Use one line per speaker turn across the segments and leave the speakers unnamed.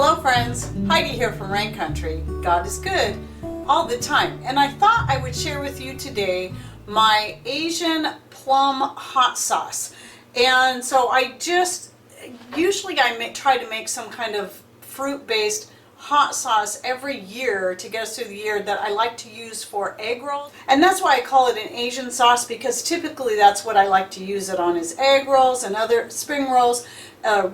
Hello friends, Heidi here from Rain Country. God is good all the time, and I thought I would share with you today my Asian plum hot sauce. And so I usually try to make some kind of fruit-based hot sauce every year to get us through the year that I like to use for egg rolls. And that's why I call it an Asian sauce, because typically that's what I like to use it on, is egg rolls and other spring rolls,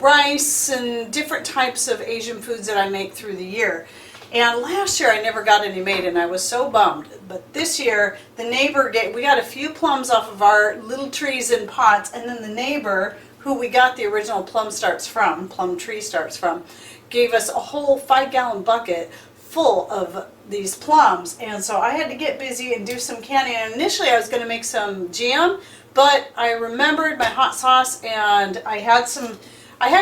rice and different types of Asian foods that I make through the year. And last year I never got any made and I was so bummed. But this year the neighbor we got a few plums off of our little trees in pots, and then the neighbor, who we got the original plum tree starts from, gave us a whole 5-gallon bucket full of these plums. And so I had to get busy and do some canning. And initially I was going to make some jam, but I remembered my hot sauce, and I had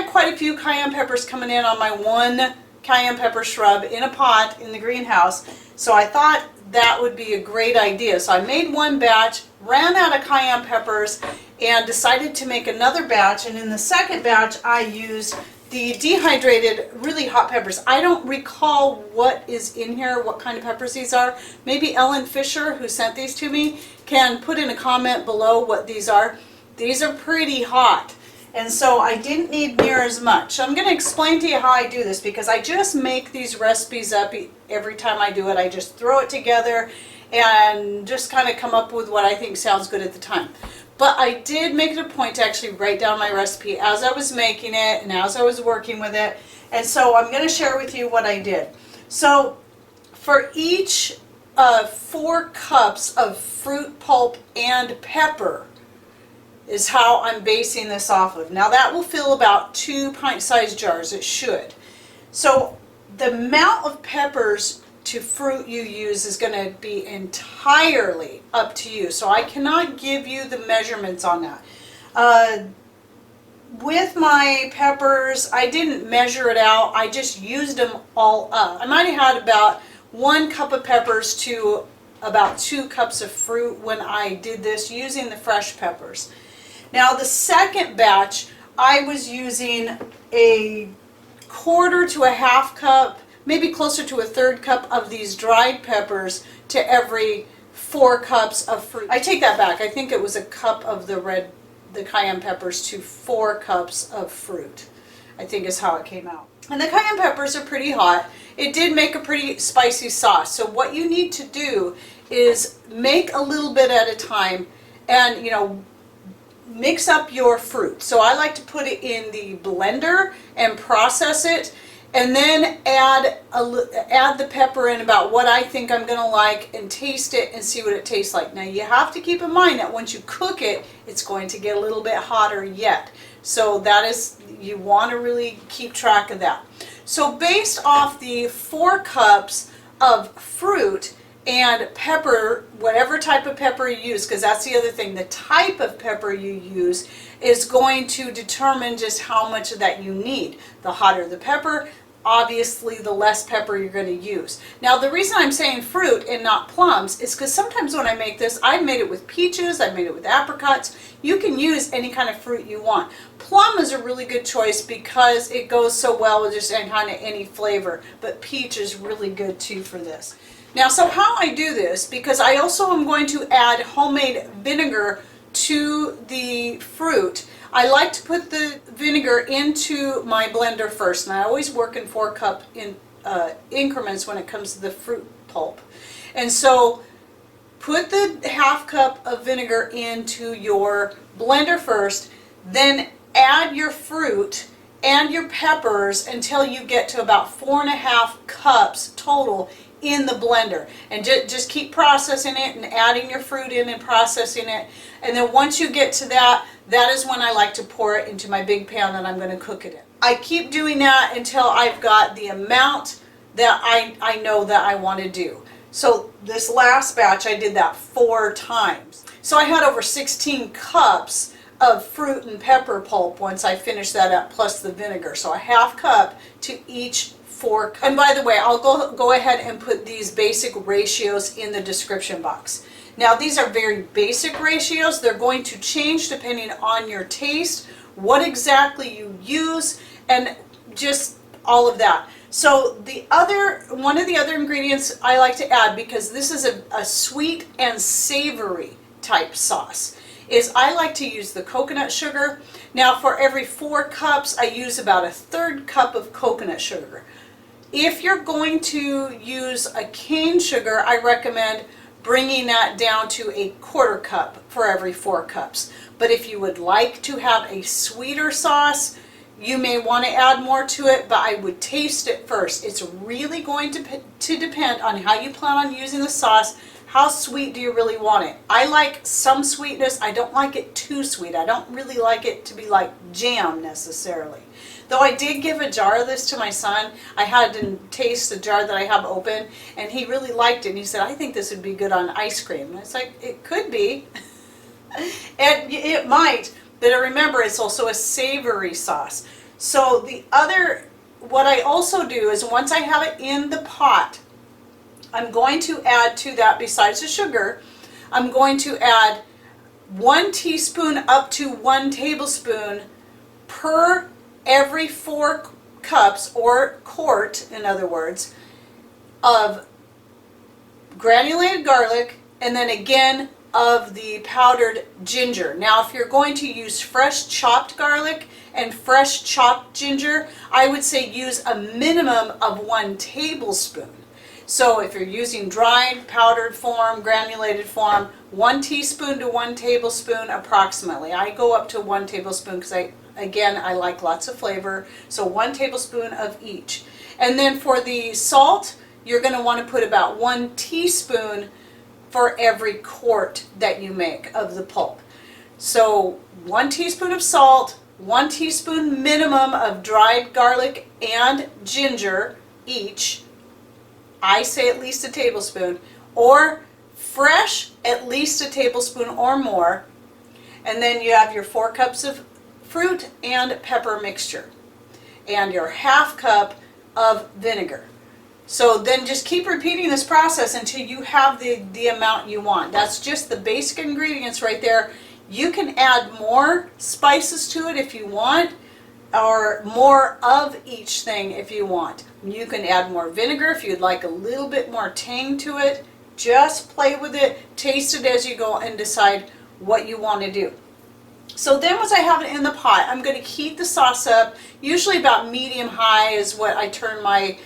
quite a few cayenne peppers coming in on my one cayenne pepper shrub in a pot in the greenhouse. So I thought that would be a great idea. So I made one batch, ran out of cayenne peppers, and decided to make another batch. And in the second batch I used the dehydrated, really hot peppers. I don't recall what is in here, what kind of peppers these are. Maybe Ellen Fisher, who sent these to me, can put in a comment below what these are. These are pretty hot, and so I didn't need near as much. So I'm going to explain to you how I do this, because I just make these recipes up every time I do it. I just throw it together and just kind of come up with what I think sounds good at the time. But I did make it a point to actually write down my recipe as I was making it and as I was working with it. And so I'm going to share with you what I did. So for each 4 cups of fruit pulp and pepper is how I'm basing this off of. Now that will fill about 2 pint-sized jars. It should. So the amount of peppers to fruit you use is going to be entirely up to you. So I cannot give you the measurements on that. With my peppers, I didn't measure it out. I just used them all up. I might have had about 1 cup of peppers to about 2 cups of fruit when I did this using the fresh peppers. Now the second batch, I was using a 1/4 to a 1/2 cup, maybe closer to a 1/3 cup of these dried peppers to every 4 cups of fruit. I take that back. I think it was a cup of the cayenne peppers to 4 cups of fruit, I think is how it came out. And the cayenne peppers are pretty hot. It did make a pretty spicy sauce. So what you need to do is make a little bit at a time, and mix up your fruit. So I like to put it in the blender and process it, and then add the pepper in about what I think I'm going to like, and taste it and see what it tastes like. Now you have to keep in mind that once you cook it, it's going to get a little bit hotter yet. So you want to really keep track of that. So based off the 4 cups of fruit and pepper, whatever type of pepper you use, because that's the other thing, the type of pepper you use is going to determine just how much of that you need. The hotter the pepper, obviously the less pepper you're going to use. Now the reason I'm saying fruit and not plums is because sometimes when I make this, I've made it with peaches, I've made it with apricots. You can use any kind of fruit you want. Plum is a really good choice because it goes so well with just kind of any flavor, but peach is really good too for this. Now, so how I do this, because I also am going to add homemade vinegar to the fruit. I like to put the vinegar into my blender first, and I always work in 4-cup increments when it comes to the fruit pulp. And so put the 1/2 cup of vinegar into your blender first, then add your fruit and your peppers until you get to about 4.5 cups total in the blender, and just keep processing it and adding your fruit in and processing it. And then once you get to that is when I like to pour it into my big pan that I'm going to cook it in. I keep doing that until I've got the amount that I know that I want to do. So this last batch I did that 4 times. So I had over 16 cups of fruit and pepper pulp once I finished that up, plus the vinegar. So a 1/2 cup to each 4 cups. And by the way, I'll go ahead and put these basic ratios in the description box. Now these are very basic ratios. They're going to change depending on your taste, what exactly you use, and just all of that. So one of the other ingredients I like to add, because this is a sweet and savory type sauce, is I like to use the coconut sugar. Now for every 4 cups, I use about 1/3 cup of coconut sugar. If you're going to use a cane sugar, I recommend bringing that down to 1/4 cup for every 4 cups. But if you would like to have a sweeter sauce, you may want to add more to it, but I would taste it first. It's really going to depend on how you plan on using the sauce. How sweet do you really want it? I like some sweetness. I don't like it too sweet. I don't really like it to be like jam necessarily. Though I did give a jar of this to my son. I had to taste the jar that I have open, and he really liked it. And he said, I think this would be good on ice cream. And it's like, it could be. And it might. But remember, it's also a savory sauce. So what I also do is once I have it in the pot, I'm going to add to that, besides the sugar, I'm going to add 1 teaspoon up to 1 tablespoon per every 4 cups, or quart, in other words, of granulated garlic, and then again of the powdered ginger. Now if you're going to use fresh chopped garlic and fresh chopped ginger, I would say use a minimum of 1 tablespoon. So if you're using dried, powdered form, granulated form, 1 teaspoon to 1 tablespoon approximately. I go up to 1 tablespoon because I like lots of flavor. So 1 tablespoon of each. And then for the salt, you're going to want to put about 1 teaspoon for every quart that you make of the pulp. So 1 teaspoon of salt, 1 teaspoon minimum of dried garlic and ginger each. I say at least a tablespoon, or fresh at least a tablespoon or more. And then you have your 4 cups of fruit and pepper mixture and your 1/2 cup of vinegar. So then just keep repeating this process until you have the amount you want. That's just the basic ingredients right there. You can add more spices to it if you want, or more of each thing if you want. You can add more vinegar if you'd like a little bit more tang to it. Just play with it, taste it as you go, and decide what you want to do. So then once I have it in the pot, I'm going to heat the sauce up. Usually about medium-high is what I turn my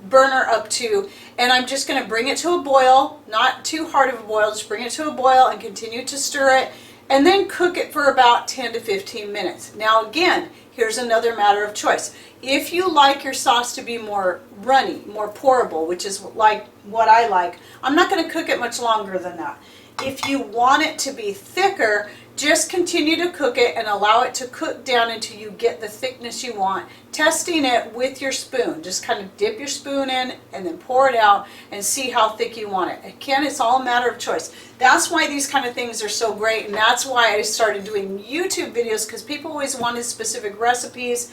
burner up to, and I'm just going to bring it to a boil, not too hard of a boil, just bring it to a boil and continue to stir it, and then cook it for about 10 to 15 minutes. Now again, here's another matter of choice. If you like your sauce to be more runny, more pourable, which is like what I like, I'm not going to cook it much longer than that. If you want it to be thicker, just continue to cook it and allow it to cook down until you get the thickness you want, testing it with your spoon. Just kind of dip your spoon in and then pour it out and see how thick you want it. Again, it's all a matter of choice. That's why these kind of things are so great, and that's why I started doing YouTube videos, because people always wanted specific recipes.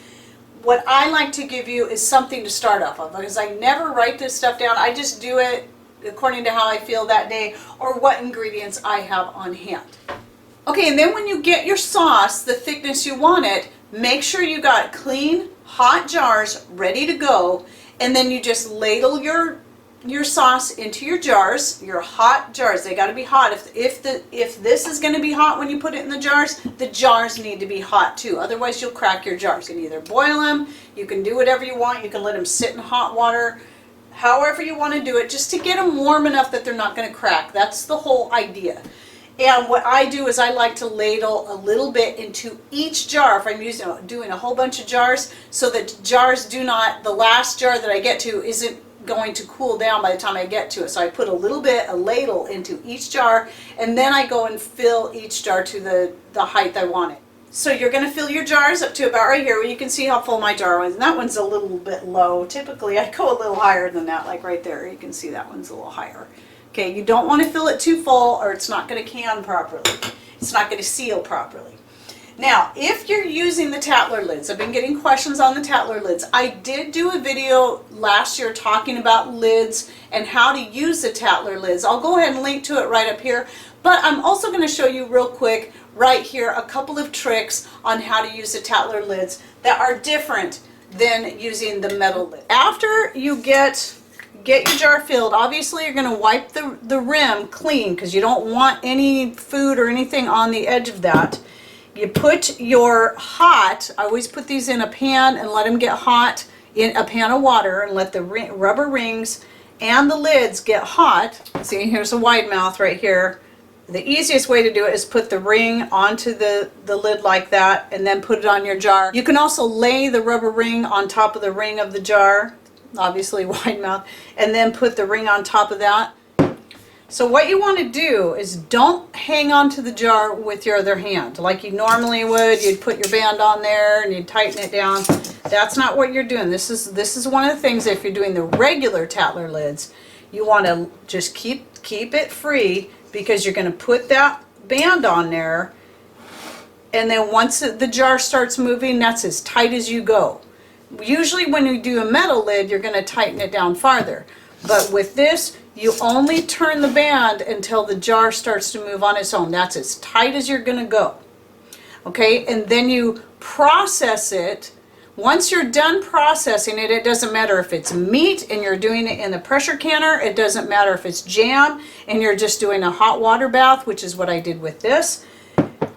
What I like to give you is something to start off of, because I never write this stuff down. I just do it according to how I feel that day or what ingredients I have on hand. Okay, and then when you get your sauce, the thickness you want it, make sure you got clean, hot jars ready to go, and then you just ladle your sauce into your jars, your hot jars. They got to be hot. If this is going to be hot when you put it in the jars need to be hot too. Otherwise, you'll crack your jars. You can either boil them, you can do whatever you want, you can let them sit in hot water, however you want to do it, just to get them warm enough that they're not going to crack. That's the whole idea. And what I do is I like to ladle a little bit into each jar if I'm doing a whole bunch of jars, so that jars do not, the last jar that I get to isn't going to cool down by the time I get to it. So I put a little bit, a ladle into each jar, and then I go and fill each jar to the height I want it. So you're going to fill your jars up to about right here, where you can see how full my jar was. And that one's a little bit low. Typically I go a little higher than that, like right there. You can see that one's a little higher. Okay, you don't want to fill it too full or it's not going to can properly. It's not going to seal properly. Now, if you're using the Tatler lids, I've been getting questions on the Tatler lids. I did do a video last year talking about lids and how to use the Tatler lids. I'll go ahead and link to it right up here. But I'm also going to show you real quick right here a couple of tricks on how to use the Tatler lids that are different than using the metal lid. After you get your jar filled, obviously you're going to wipe the rim clean because you don't want any food or anything on the edge of that. You put your hot, I always put these in a pan and let them get hot in a pan of water and let the rubber rings and the lids get hot. See, here's a wide mouth right here. The easiest way to do it is put the ring onto the lid like that and then put it on your jar. You can also lay the rubber ring on top of the ring of the jar, obviously wide mouth, and then put the ring on top of that. So what you want to do is don't hang on to the jar with your other hand like you normally would. You'd put your band on there and you'd tighten it down. That's not what you're doing. This is one of the things, if you're doing the regular Tatler lids, you want to just keep it free, because you're going to put that band on there, and then once the jar starts moving, that's as tight as you go. Usually when you do a metal lid, you're going to tighten it down farther. But with this, you only turn the band until the jar starts to move on its own. That's as tight as you're going to go. Okay, and then you process it. Once you're done processing it, it doesn't matter if it's meat and you're doing it in the pressure canner. It doesn't matter if it's jam and you're just doing a hot water bath, which is what I did with this.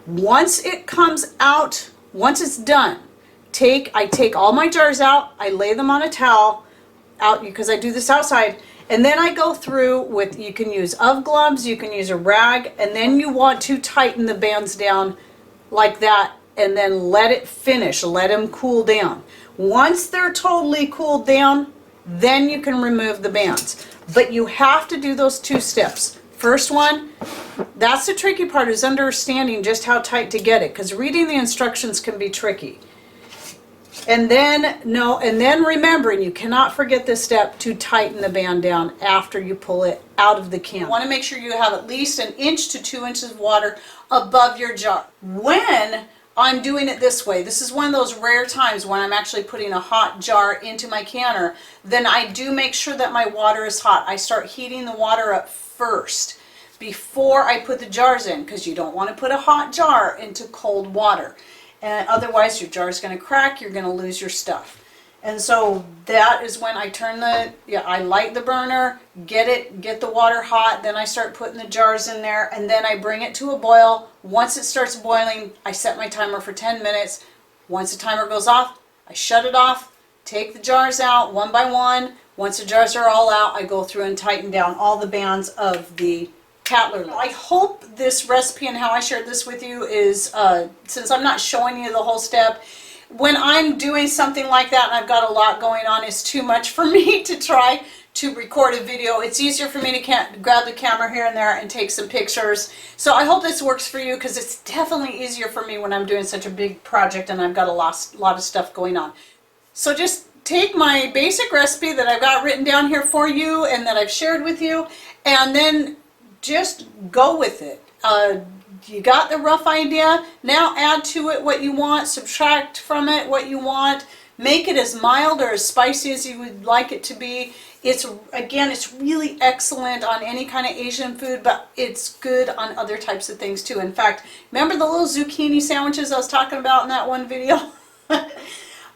Once it comes out, once it's done, I take all my jars out, I lay them on a towel out because I do this outside, and then I go through with, you can use gloves, you can use a rag, and then you want to tighten the bands down like that, and then let it finish, let them cool down. Once they're totally cooled down, then you can remove the bands. But you have to do those two steps. First one, that's the tricky part, is understanding just how tight to get it, because reading the instructions can be tricky. And then remembering, you cannot forget this step, to tighten the band down after you pull it out of the can. You want to make sure you have at least 1 inch to 2 inches of water above your jar. When I'm doing it this way, this is one of those rare times when I'm actually putting a hot jar into my canner, then I do make sure that my water is hot. I start heating the water up first before I put the jars in, because you don't want to put a hot jar into cold water. And otherwise your jar is going to crack, you're going to lose your stuff. And so that is when I turn I light the burner, get the water hot, then I start putting the jars in there, and then I bring it to a boil. Once it starts boiling, I set my timer for 10 minutes. Once the timer goes off, I shut it off, take the jars out one by one. Once the jars are all out, I go through and tighten down all the bands of the Tatler. I hope this recipe and how I shared this with you is, since I'm not showing you the whole step, when I'm doing something like that and I've got a lot going on, it's too much for me to try to record a video. It's easier for me to grab the camera here and there and take some pictures. So I hope this works for you, because it's definitely easier for me when I'm doing such a big project and I've got a lot of stuff going on. So just take my basic recipe that I've got written down here for you and that I've shared with you, and then just go with it. You got the rough idea. Now add to it what you want, subtract from it what you want, make it as mild or as spicy as you would like it to be. It's really excellent on any kind of Asian food, but it's good on other types of things too. In fact, remember the little zucchini sandwiches I was talking about in that one video?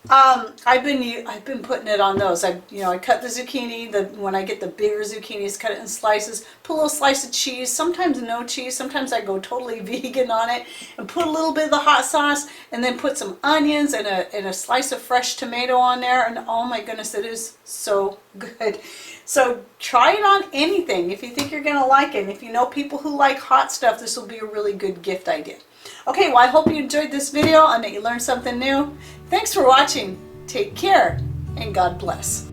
I've been putting it on those. I cut the zucchini. When I get the bigger zucchinis, cut it in slices. Put a little slice of cheese. Sometimes no cheese. Sometimes I go totally vegan on it, and put a little bit of the hot sauce, and then put some onions and a slice of fresh tomato on there. And oh my goodness, it is so good. So try it on anything if you think you're gonna like it. And if you know people who like hot stuff, this will be a really good gift idea. Okay, well, I hope you enjoyed this video and that you learned something new. Thanks for watching. Take care, and God bless.